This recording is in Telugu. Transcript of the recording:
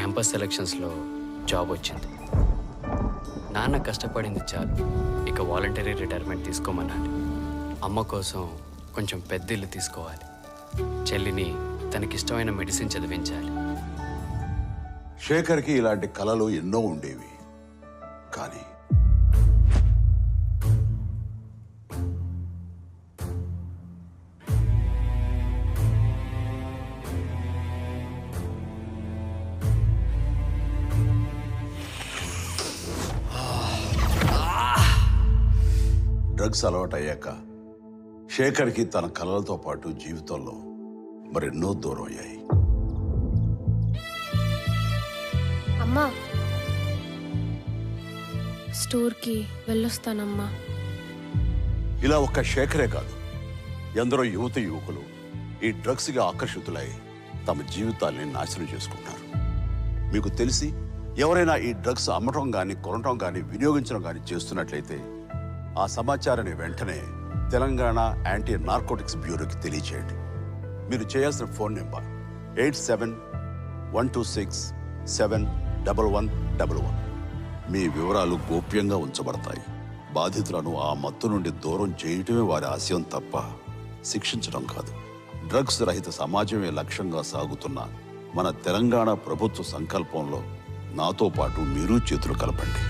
క్యాంపస్ సెలక్షన్స్లో జాబ్ వచ్చింది. నాన్న కష్టపడింది చాలు, ఇక వాలంటరీ రిటైర్మెంట్ తీసుకోమన్నాడు. అమ్మ కోసం కొంచెం పెద్ద ఇల్లు తీసుకోవాలి. చెల్లిని తనకిష్టమైన మెడిసిన్ చదివించాలి. శేఖర్కి ఇలాంటి కలలు ఎన్నో ఉండేవి. కానీ డ్రగ్స్ అలవాటయ్యాక శేఖర్కి తన కలలతో పాటు జీవితంలో మరెన్నో దూరం అయ్యాయి. అమ్మా, స్టోర్కి వెళ్ళొస్తానమ్మా. ఇలా ఒక్క శేఖరే కాదు, ఎందరో యువకులు ఈ డ్రగ్స్గా ఆకర్షితులై తమ జీవితాల్ని నాశనం చేసుకుంటారు. మీకు తెలిసి ఎవరైనా ఈ డ్రగ్స్ అమ్మటం కానీ కొనటం కానీ వినియోగించడం కానీ చేస్తున్నట్లయితే ఆ సమాచారాన్ని వెంటనే తెలంగాణ యాంటీ నార్కోటిక్స్ బ్యూరోకి తెలియచేయండి. మీరు చేయాల్సిన ఫోన్ నెంబర్ 87-126-71111. మీ వివరాలు గోప్యంగా ఉంచబడతాయి. బాధితులను ఆ మత్తు నుండి దూరం చేయటమే వారి ఆశయం తప్ప శిక్షించడం కాదు. డ్రగ్స్ రహిత సమాజమే లక్ష్యంగా సాగుతున్న మన తెలంగాణ ప్రభుత్వ సంకల్పంలో నాతో పాటు మీరు చేతులు కలపండి.